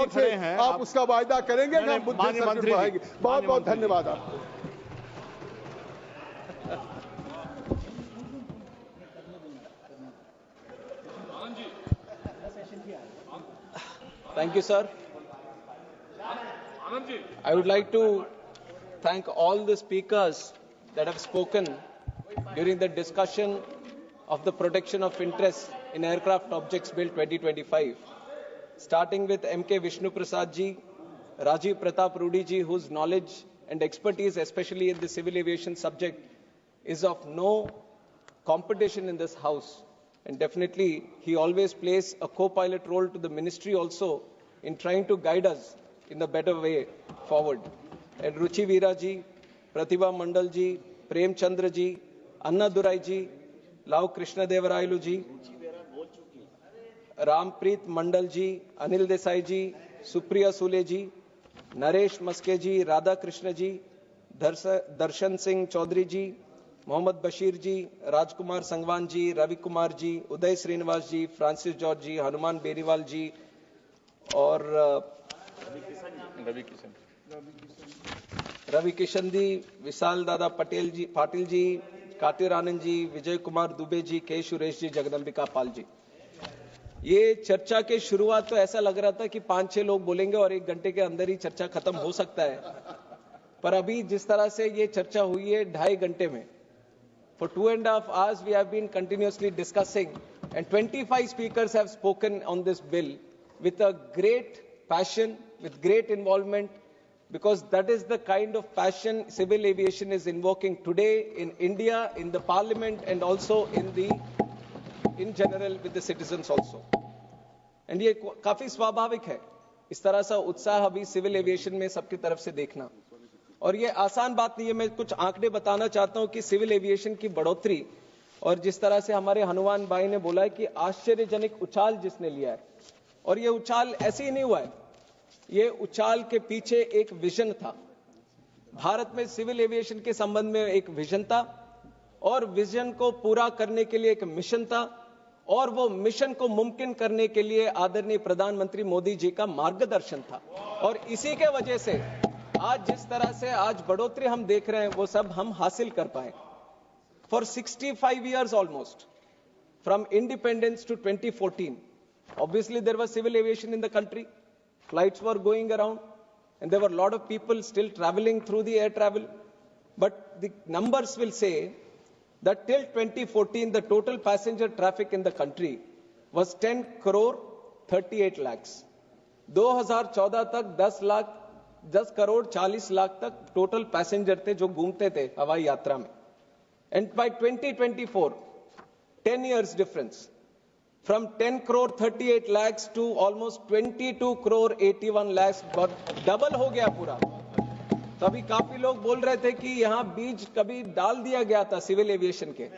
ओर से आप उसका वायदा करेंगे कि हम बुद्धिस्ट सर्किट बढ़ाएंगे। बहुत बहुत धन्यवाद आपको। Thank you, sir. I would like to thank all the speakers that have spoken during the discussion of the protection of interest in Aircraft Objects Bill 2025, starting with M.K. Vishnu Prasad ji, Rajiv Pratap Rudy ji, whose knowledge and expertise, especially in the civil aviation subject, is of no competition in this house. And definitely, he always plays a co-pilot role to the ministry also in trying to guide us in a better way forward. And Ruchi Veera ji, Pratibha Mandal ji, Prem Chandra ji, Anna Durai ji, Lao Krishna Devarailu ji, Rampreet Mandal ji, Anil Desai ji, Supriya Sule ji, Naresh Maske ji, Radha Krishna ji, Darshan Singh Chaudhary ji, Mohammad Bashir ji, Rajkumar Sangwan ji, Ravi Kumar ji, Uday Srinivas ji, Francis George ji, Hanuman Beniwal ji और रवि किशन जी, विशाल दादा पाटिल जी, कातिर आनंद जी, विजय कुमार दुबे जी, के सुरेश जी, जगदम्बिका पाल जी। ये चर्चा के शुरुआत तो ऐसा लग रहा था कि 5-6 लोग बोलेंगे और 1 घंटे के अंदर ही चर्चा खत्म हो सकता है, पर अभी जिस तरह से ये चर्चा हुई है 2.5 घंटे में, for 2.5 hours we have been continuously discussing and 25 speakers have spoken on this bill with a great passion, with great involvement, because that is the kind of passion civil aviation is invoking today in India, in the parliament and also in general with the citizens also. And ये काफी स्वाभाविक है इस तरह सा उत्साह अभी civil aviation में सबकी तरफ से देखना, और ये आसान बात नहीं है। मैं कुछ आंकड़े बताना चाहता हूं कि सिविल एविएशन की बढ़ोतरी और जिस तरह से हमारे हनुमान भाई ने बोला है कि आश्चर्यजनक उछाल जिसने लिया है, और ये उछाल ऐसे ही नहीं हुआ है, ये उछाल के पीछे एक विजन था। भारत में सिविल एविएशन के संबंध में एक विजन था और विजन को पूरा करने के लिए एक मिशन था, और वो मिशन को मुमकिन करने के लिए आदरणीय प्रधानमंत्री मोदी जी का मार्गदर्शन था। और इसी के वजह से आज जिस तरह से आज बढ़ोतरी हम देख रहे हैं वो सब हम हासिल कर पाए। For 65 years almost, from independence to 2014, obviously there was civil aviation in the country. Flights were going around and there were a lot of people still traveling through the air travel. But the numbers will say that till 2014, the total passenger traffic in the country was 10 crore 38 lakhs. 2014 तक 10 करोड़ 40 लाख तक total passenger थे जो घूमते थे हवाई यात्रा में। And by 2024, 10 years difference, from 10 crore 38 lakhs to almost 22 crore 81 lakhs, double हो गया पूरा। तो अभी काफी लोग बोल रहे थे कि यहाँ बीज कभी डाल दिया गया था, सिविल एविएशन के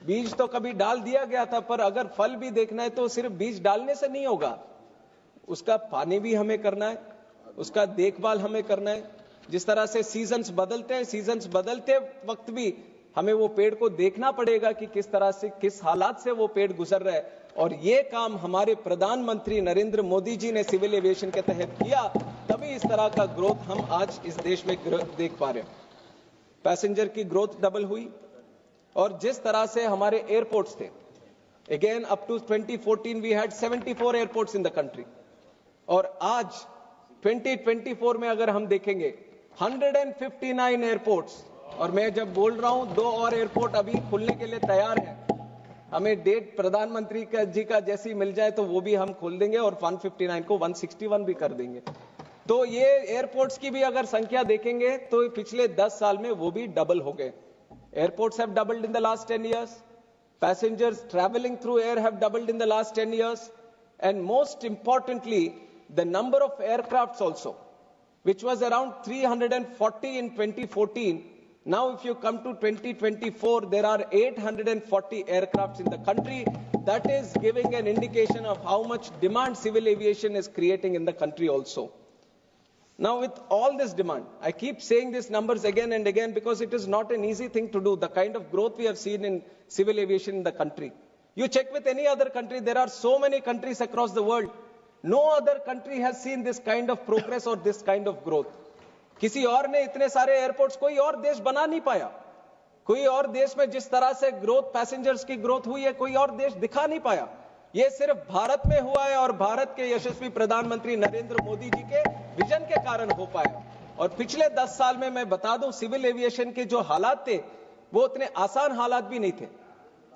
बीज तो कभी डाल दिया गया था, पर अगर फल भी देखना है तो सिर्फ बीज डालने से नहीं होगा, उसका पानी भी हमें करना है, उसका देखभाल हमें करना है। जिस तरह से सीजन्स बदलते हैं, सीजन्स बदलते वक्त भी हमें वो पेड़ को देखना पड़ेगा कि किस तरह से, किस हालात से वो पेड़ गुजर रहा है, और ये काम हमारे प्रधानमंत्री नरेंद्र मोदी जी ने सिविल एविएशन के तहत किया, तभी इस तरह का ग्रोथ हम आज इस देश में देख पा रहे हैं। पैसेंजर की ग्रोथ डबल हुई, और जिस तरह से हमारे एयरपोर्ट्स थे, again up to 2014 we had 74 airports in the country, और आज 2024 में अगर हम देखेंगे 159 एयरपोर्ट्स, और मैं जब बोल रहा हूं 2 और एयरपोर्ट अभी खुलने के लिए तैयार हैं। हमें डेट प्रधानमंत्री जी का जैसी मिल जाए तो वो भी हम खोल देंगे और 159 को 161 भी कर देंगे। तो ये एयरपोर्ट्स की भी अगर संख्या देखेंगे तो पिछले 10 साल में वो भी डबल हो गए। Airports have doubled in the last 10 years, passengers travelling through air have doubled in the last 10 years, and most importantly the number of aircrafts also, which was around 340 in 2014. Now if you come to 2024, there are 840 aircrafts in the country. That is giving an indication of how much demand civil aviation is creating in the country also. Now with all this demand, I keep saying these numbers again and again because it is not an easy thing to do, the kind of growth we have seen in civil aviation in the country. You check with any other country, there are so many countries across the world. No other country has seen this kind of progress और this kind of growth. किसी और ने इतने सारे airports कोई और देश बना नहीं पाया. कोई और देश में जिस तरह से ग्रोथ, पैसेंजर्स की ग्रोथ हुई है, कोई और देश दिखा नहीं पाया. ये सिर्फ भारत में हुआ है और भारत के यशस्वी प्रधानमंत्री नरेंद्र मोदी जी के विजन के कारण हो पाया. और पिछले 10 साल में मैं बता दूं, सिविल एविएशन के जो हालात थे वो उतने आसान हालात भी नहीं थे.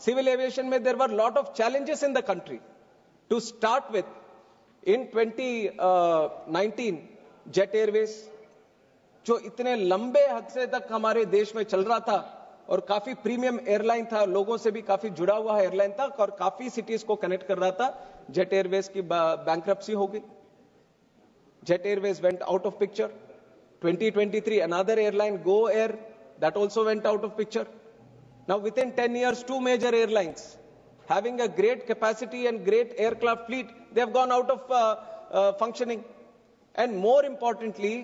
सिविल एविएशन में there were lot of challenges in the country. To start with, in 2019 Jet Airways जो इतने लंबे हफ्ते तक हमारे देश में चल रहा था और काफी प्रीमियम एयरलाइन था, लोगों से भी काफी जुड़ा हुआ एयरलाइन था और काफी सिटीज को कनेक्ट कर रहा था. जेट एयरवेज की बैंक्रप्सी हो गई. Jet Airways went out of picture. 2023 another airline, Go Air, that also went out of picture. Now within 10 years, 2 major airlines having a great capacity and great aircraft fleet, they have gone out of functioning. And more importantly,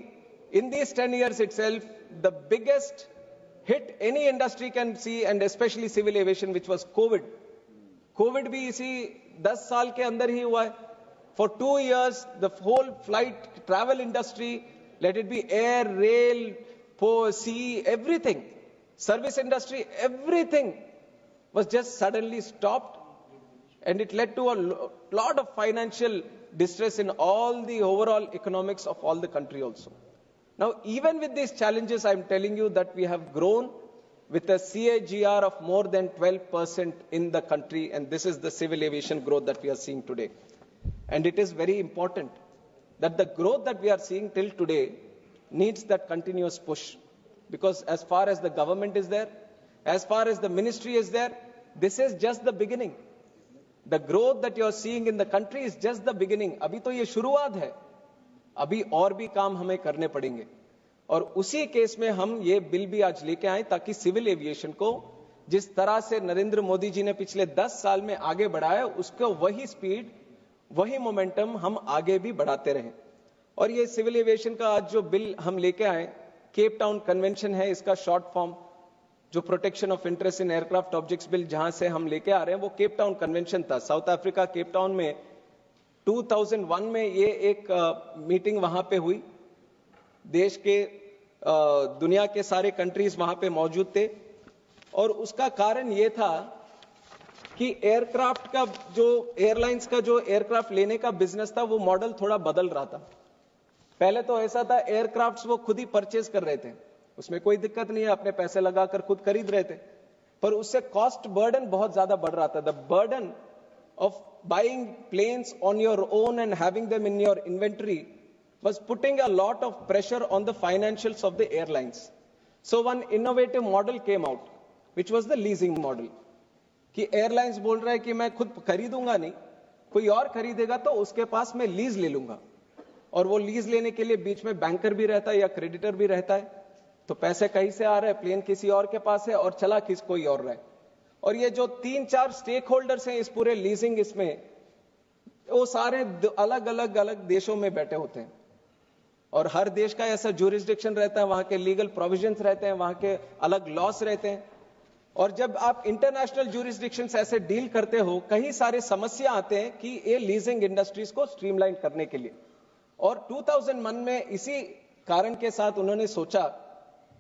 in these 10 years itself, the biggest hit any industry can see, and especially civil aviation, which was COVID. COVID भी इसी 10 साल के अंदर ही हुआ है. For 2 years, the whole flight travel industry, let it be air, rail, sea, everything, service industry, everything was just suddenly stopped, and it led to a lot of financial distress in all the overall economics of all the country also. Now, even with these challenges, I am telling you that we have grown with a CAGR of more than 12% in the country, and this is the civil aviation growth that we are seeing today. And it is very important that the growth that we are seeing till today needs that continuous push, because as far as the government is there, as far as the ministry is there, this is just the beginning. The growth that you are seeing in the country is just the beginning. अभी तो ये शुरुआत है, अभी और भी काम हमें करने पड़ेंगे. और उसी केस में हम ये बिल भी आज लेके आए ताकि सिविल एविएशन को जिस तरह से नरेंद्र मोदी जी ने पिछले 10 साल में आगे बढ़ाया, उसको वही स्पीड, वही मोमेंटम हम आगे भी बढ़ाते रहें. और ये सिविल एविएशन का आज जो बिल हम लेके आए, केप टाउन कन्वेंशन है इसका शॉर्ट फॉर्म, जो protection of interest in aircraft objects bill जहां से हम लेके आ रहे हैं वो केप टाउन कन्वेंशन था. साउथ अफ्रीका केप टाउन में 2001 में ये एक मीटिंग वहां पे हुई. देश के दुनिया के सारे कंट्रीज वहां पे मौजूद थे और उसका कारण ये था कि एयरक्राफ्ट का जो एयरलाइंस का जो एयरक्राफ्ट लेने का बिजनेस था वो मॉडल थोड़ा बदल रहा था. पहले तो ऐसा था एयरक्राफ्ट्स वो खुद ही परचेज कर रहे थे, उसमें कोई दिक्कत नहीं है, अपने पैसे लगाकर खुद खरीद रहे थे, पर उससे कॉस्ट बर्डन बहुत ज्यादा बढ़ रहा था. The burden of buying planes on your own and having them in your inventory was putting a lot of pressure on the financials of the airlines. So one innovative model came out, which was the leasing model. कि airlines बोल रहा है कि मैं खुद खरीदूंगा नहीं, कोई और खरीदेगा तो उसके पास मैं लीज ले लूंगा, और वो लीज लेने के लिए बीच में बैंकर भी रहता है या क्रेडिटर भी रहता है, तो पैसे कहीं से आ रहे हैं, प्लेन किसी और के पास है और चला कोई और रहा है. और ये जो 3-4 स्टेक होल्डर्स हैं इस पूरे लीजिंग, इसमें वो सारे अलग अलग देशों में बैठे होते हैं और हर देश का ऐसा ज्यूरिसडिक्शन रहता है, वहां के लीगल प्रोविजंस रहते हैं, वहां के अलग लॉस रहते हैं. और जब आप इंटरनेशनल ज्यूरिसडिक्शन ऐसे डील करते हो, कई सारे समस्या आते हैं कि ये लीजिंग इंडस्ट्रीज को स्ट्रीमलाइन करने के लिए. और 2001 में इसी कारण के साथ उन्होंने सोचा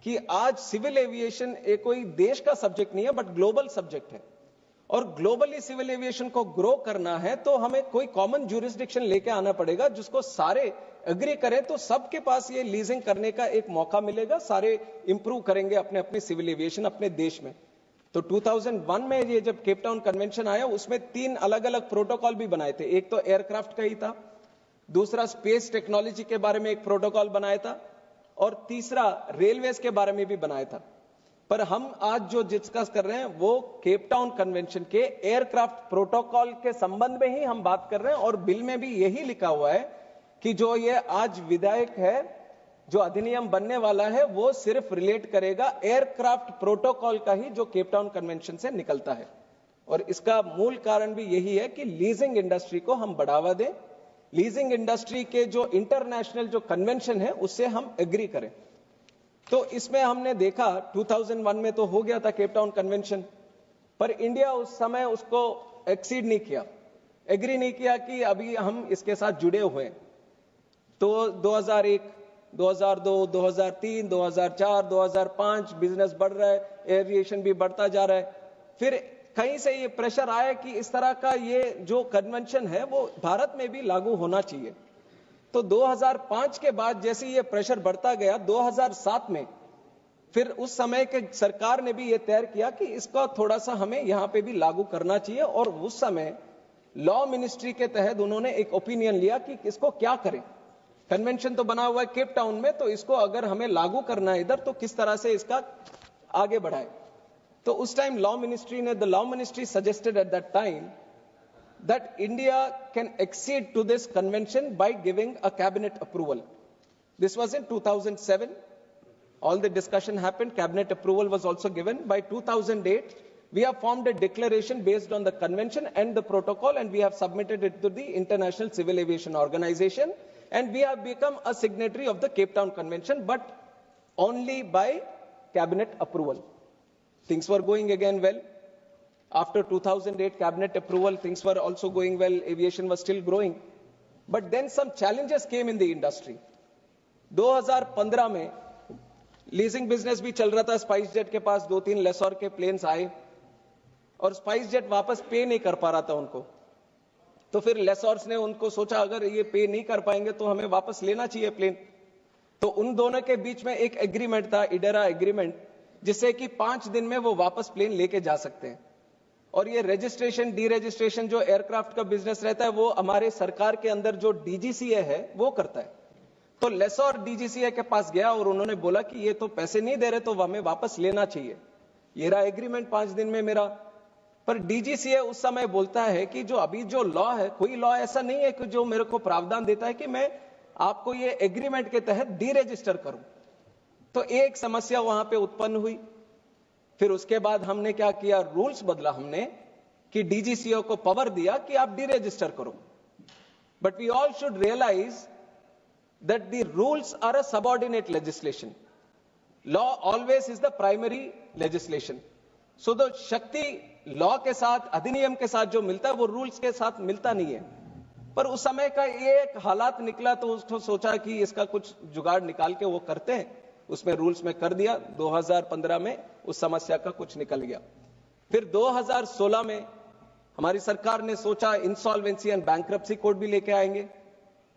कि आज सिविल एविएशन एक कोई देश का सब्जेक्ट नहीं है बट ग्लोबल सब्जेक्ट है, और ग्लोबली सिविल एविएशन को ग्रो करना है तो हमें कोई कॉमन ज्यूरिसडिक्शन लेके आना पड़ेगा जिसको सारे एग्री करें, तो सबके पास ये लीजिंग करने का एक मौका मिलेगा, सारे इंप्रूव करेंगे अपने अपने सिविल एविएशन अपने देश में. तो 2001 में ये जब केप टाउन कन्वेंशन आया, उसमें 3 अलग अलग प्रोटोकॉल भी बनाए थे. एक तो एयरक्राफ्ट का ही था, दूसरा स्पेस टेक्नोलॉजी के बारे में एक प्रोटोकॉल बनाया था, और तीसरा रेलवेज के बारे में भी बनाया था. पर हम आज जो डिस्कस कर रहे हैं वो केप टाउन कन्वेंशन के एयरक्राफ्ट प्रोटोकॉल के संबंध में ही हम बात कर रहे हैं. और बिल में भी यही लिखा हुआ है कि जो ये आज विधेयक है, जो अधिनियम बनने वाला है, वो सिर्फ रिलेट करेगा एयरक्राफ्ट प्रोटोकॉल का ही जो केप टाउन कन्वेंशन से निकलता है. और इसका मूल कारण भी यही है कि लीजिंग इंडस्ट्री को हम बढ़ावा दें, लीजिंग इंडस्ट्री के जो इंटरनेशनल जो कन्वेंशन है उससे हम एग्री करें. तो इसमें हमने देखा 2001 में तो हो गया था केप टाउन कन्वेंशन, पर इंडिया उस समय उसको एक्सीड नहीं किया. एग्री नहीं किया कि अभी हम इसके साथ जुड़े हुए हैं। तो 2001, 2002, 2003, 2004, 2005 बिजनेस बढ़ रहा है, एविएशन भी बढ़ता जा रहा है। फिर कहीं से ये प्रेशर आया कि इस तरह का ये जो कन्वेंशन है वो भारत में भी लागू होना चाहिए। तो 2005 के बाद जैसे ये प्रेशर बढ़ता गया, 2007 में फिर उस समय के सरकार ने भी ये तय किया कि इसका थोड़ा सा हमें यहां पे भी लागू करना चाहिए। और उस समय लॉ मिनिस्ट्री के तहत उन्होंने एक ओपिनियन लिया कि इसको क्या करें। कन्वेंशन तो बना हुआ है केप टाउन में, तो इसको अगर हमें लागू करना है इधर तो किस तरह से इसका आगे बढ़ाए। तो उस time law ministry suggested at that time that India can accede to this convention by giving a cabinet approval. This was in 2007. All the discussion happened. Cabinet approval was also given. By 2008, we have formed a declaration based on the convention and the protocol, and we have submitted it to the International Civil Aviation Organization, and we have become a signatory of the Cape Town Convention, but only by cabinet approval. Things were going again well. After 2008 cabinet approval, things were also going well. Aviation was still growing. But then some challenges came in the industry. 2015 में leasing business भी चल रहा था। Spice jet के पास 2-3 लेसोर के planes आए और spice jet वापस पे नहीं कर पा रहा था उनको। तो फिर लेसोर्स ने उनको सोचा अगर ये पे नहीं कर पाएंगे तो हमें वापस लेना चाहिए प्लेन। तो उन दोनों के बीच में एक एग्रीमेंट था, इडेरा एग्रीमेंट, जिससे कि 5 दिन में वो वापस प्लेन लेके जा सकते हैं। और ये रजिस्ट्रेशन डी रजिस्ट्रेशन जो एयरक्राफ्ट का बिजनेस रहता है वो हमारे सरकार के अंदर जो डीजीसीए है वो करता है। तो लेसोर डीजीसीए के पास गया और उन्होंने बोला कि ये तो पैसे नहीं दे रहे तो हमें वापस लेना चाहिए, ये रहा एग्रीमेंट 5 दिन में मेरा। पर डीजीसीए उस समय बोलता है कि जो अभी जो लॉ है, कोई लॉ ऐसा नहीं है कि जो मेरे को प्रावधान देता है कि मैं आपको ये एग्रीमेंट के तहत डी रजिस्टर करूं। तो एक समस्या वहां पे उत्पन्न हुई। फिर उसके बाद हमने क्या किया, रूल्स बदला हमने कि डीजीसीए को पावर दिया कि आप डी रजिस्टर करो। But we all should realize that the rules are a subordinate legislation. Law always is the primary legislation. So the Shakti law के साथ, अधिनियम के साथ जो मिलता है वो रूल्स के साथ मिलता नहीं है। पर उस समय का एक हालात निकला तो उसको सोचा कि इसका कुछ जुगाड़ निकाल के वो करते हैं, उसमें रूल्स में कर दिया। 2015 में उस समस्या का कुछ निकल गया। फिर 2016 में हमारी सरकार ने सोचा इंसॉल्वेंसी एंड बैंक्रप्सी कोड भी लेके आएंगे।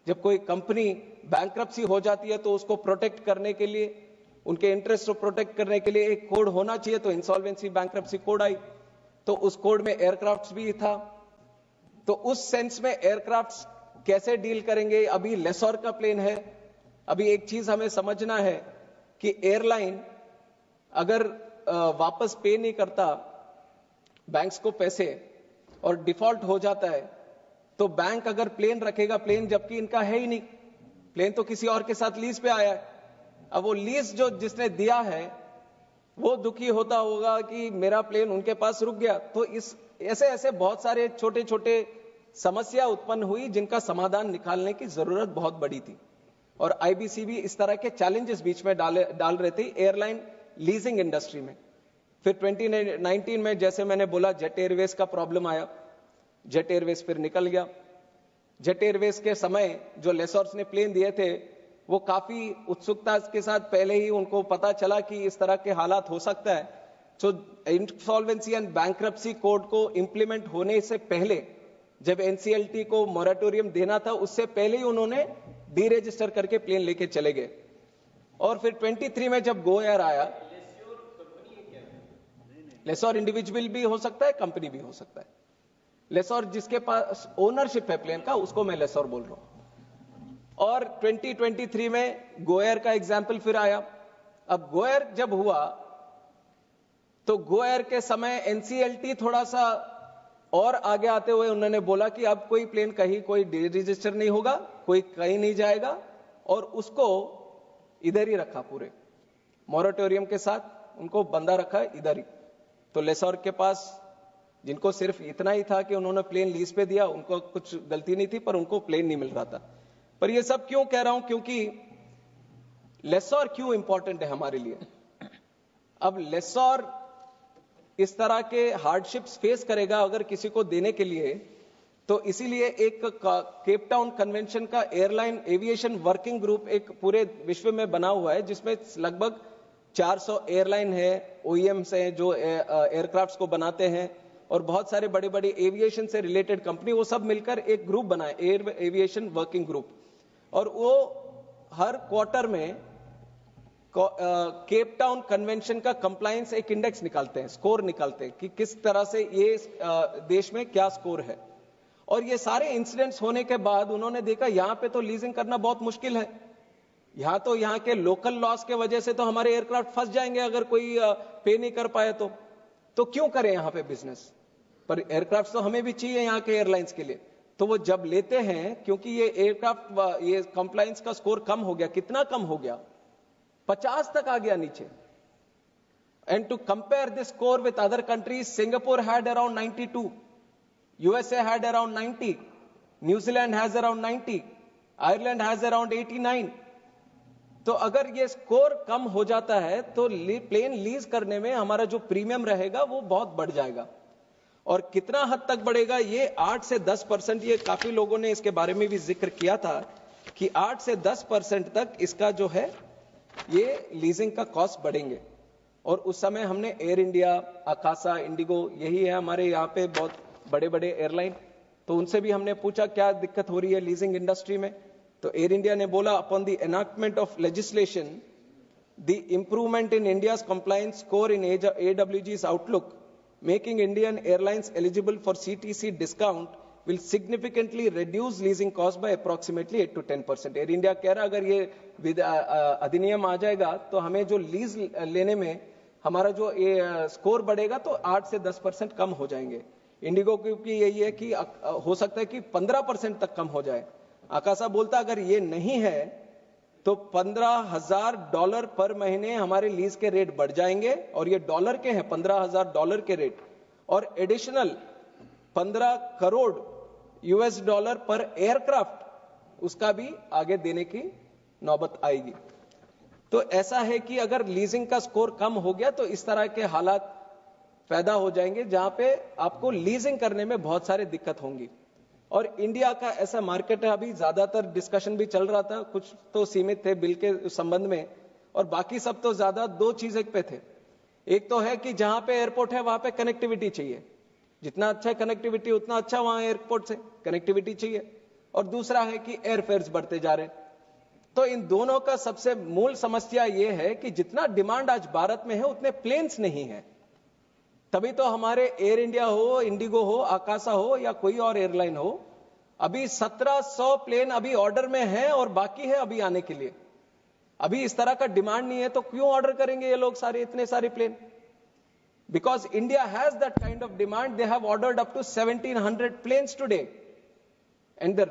जब कोई कंपनी बैंक्रप्सी हो जाती है तो उसको प्रोटेक्ट करने के लिए, उनके इंटरेस्ट को प्रोटेक्ट करने के लिए एक कोड होना चाहिए। तो इंसॉल्वेंसी बैंक्रप्सी कोड आई, तो उस कोड में एयरक्राफ्ट भी था। तो उस सेंस में एयरक्राफ्ट कैसे डील करेंगे, अभी लेसोर का प्लेन है। अभी एक चीज हमें समझना है कि एयरलाइन अगर वापस पे नहीं करता बैंक्स को पैसे और डिफॉल्ट हो जाता है, तो बैंक अगर प्लेन रखेगा, प्लेन जबकि इनका है ही नहीं, प्लेन तो किसी और के साथ लीज पे आया है। अब वो लीज जो जिसने दिया है वो दुखी होता होगा कि मेरा प्लेन उनके पास रुक गया। तो इस ऐसे ऐसे बहुत सारे छोटे छोटे समस्या उत्पन्न हुई जिनका समाधान निकालने की जरूरत बहुत बड़ी थी। और आईबीसी भी इस तरह के चैलेंजेस बीच में डाल रहे थे एयरलाइन लीजिंग इंडस्ट्री में। फिर 2019 में जैसे मैंने बोला जेट एयरवेज का प्रॉब्लम आया, जेट एयरवेज फिर निकल गया। जेट एयरवेज के समय जो लेसोर्स ने प्लेन दिए थे वो काफी उत्सुकता के साथ पहले ही उनको पता चला कि इस तरह के हालात हो सकता है। तो इंसॉल्वेंसी एंड बैंक्रप्सी कोड को इंप्लीमेंट होने से पहले, जब एनसीएलटी को मोरेटोरियम देना था उससे पहले ही उन्होंने डी रजिस्टर करके प्लेन लेके चले गए। और फिर 23 में जब गो एयर आया, लेसोर इंडिविजुअल भी हो सकता है, कंपनी भी हो सकता है। लेसोर जिसके पास ओनरशिप है प्लेन का उसको मैं लेसोर बोल रहा हूं। और 2023 में गो एयर का एग्जाम्पल फिर आया। अब गो एयर जब हुआ तो गो एयर के समय एनसीएलटी थोड़ा सा और आगे आते हुए उन्होंने बोला कि अब कोई प्लेन कहीं कोई डी रजिस्टर नहीं होगा, कोई कहीं नहीं जाएगा, और उसको इधर ही रखा, पूरे मोरेटोरियम के साथ उनको बंधा रखा इधर ही। तो लेसोर के पास जिनको सिर्फ इतना ही था कि उन्होंने प्लेन लीज पे दिया, उनको कुछ गलती नहीं थी, पर उनको प्लेन नहीं मिल रहा था। पर ये सब क्यों कह रहा हूं, क्योंकि लेसोर क्यों इंपॉर्टेंट है हमारे लिए। अब लेसोर इस तरह के हार्डशिप्स फेस करेगा अगर किसी को देने के लिए, तो इसीलिए एक केप टाउन कन्वेंशन का एयरलाइन एविएशन वर्किंग ग्रुप एक पूरे विश्व में बना हुआ है, जिसमें लगभग 400 एयरलाइन है, ओईएम्स हैं जो एयरक्राफ्ट्स को बनाते हैं, और बहुत सारे बड़े बड़े एविएशन से रिलेटेड कंपनी, वो सब मिलकर एक ग्रुप बनाए, एयर एविएशन वर्किंग ग्रुप। और वो हर क्वार्टर में केप टाउन कन्वेंशन का कंप्लायंस एक इंडेक्स निकालते हैं, स्कोर निकालते हैं कि किस तरह से ये देश में क्या स्कोर है। और ये सारे इंसिडेंट्स होने के बाद उन्होंने देखा यहां पे तो लीजिंग करना बहुत मुश्किल है, यहां के लोकल लॉस के वजह से तो हमारे एयरक्राफ्ट फंस जाएंगे अगर कोई पे नहीं कर पाए तो क्यों करें यहां पे बिजनेस। पर एयरक्राफ्ट तो हमें भी चाहिए यहां के एयरलाइंस के लिए। तो वो जब लेते हैं, क्योंकि ये एयरक्राफ्ट ये कंप्लायंस का स्कोर कम हो गया, कितना कम हो गया, 50 तक आ गया नीचे। And to compare this score with other countries, Singapore had around 92, USA had around 90, New Zealand has around 90, Ireland has around 89। तो अगर ये स्कोर कम हो जाता है तो प्लेन लीज करने में हमारा जो प्रीमियम रहेगा वो बहुत बढ़ जाएगा। और कितना हद तक बढ़ेगा, ये 8 से 10%, ये काफी लोगों ने इसके बारे में भी जिक्र किया था कि 8 से 10% तक इसका जो है ये लीजिंग का कॉस्ट बढ़ेंगे। और उस समय हमने एयर इंडिया, आकाशा, इंडिगो, यही है हमारे यहाँ पे बहुत बड़े बड़े एयरलाइन, तो उनसे भी हमने पूछा क्या दिक्कत हो रही है लीजिंग इंडस्ट्री में। तो एयर इंडिया ने बोला, upon the enactment of legislation the improvement in India's compliance score in AWG's outlook making Indian airlines eligible for CTC discount will significantly reduce leasing cost by approximately 8 to 10%। Air India कह रहा अगर ये अधिनियम आ जाएगा तो हमें जो lease लेने में हमारा जो स्कोर बढ़ेगा तो 8 से 10% कम हो जाएंगे। इंडिगो की यही है कि हो सकता है कि 15% तक कम हो जाए। आकाशा बोलता अगर ये नहीं है तो $15,000 पर महीने हमारे लीज के रेट बढ़ जाएंगे, और ये डॉलर के हैं, $15,000 के रेट, और एडिशनल 15 करोड़ US$ पर एयरक्राफ्ट उसका भी आगे देने की नौबत आएगी। तो ऐसा है कि अगर लीजिंग का स्कोर कम हो गया तो इस तरह के हालात पैदा हो जाएंगे जहां पे आपको लीजिंग करने में बहुत सारी दिक्कत होंगी। और इंडिया का ऐसा मार्केट है, अभी ज्यादातर डिस्कशन भी चल रहा था, कुछ तो सीमित थे बिल के संबंध में, और बाकी सब तो ज्यादा 2 चीजें पे थे। एक तो है कि जहां पे एयरपोर्ट है वहां पे कनेक्टिविटी चाहिए, जितना अच्छा कनेक्टिविटी उतना अच्छा वहां एयरपोर्ट से कनेक्टिविटी चाहिए, और दूसरा है कि एयरफेयर्स बढ़ते जा रहे हैं। तो इन दोनों का सबसे मूल समस्या यह है कि जितना डिमांड आज भारत में है उतने प्लेन्स नहीं है। तभी तो हमारे एयर इंडिया हो, इंडिगो हो, आकाशा हो या कोई और एयरलाइन हो, अभी 1700 प्लेन अभी ऑर्डर में है और बाकी है अभी आने के लिए। अभी इस तरह का डिमांड नहीं है तो क्यों ऑर्डर करेंगे ये लोग सारे इतने सारे plane? Because India has that kind of demand, they have ordered up to 1700 planes today, and the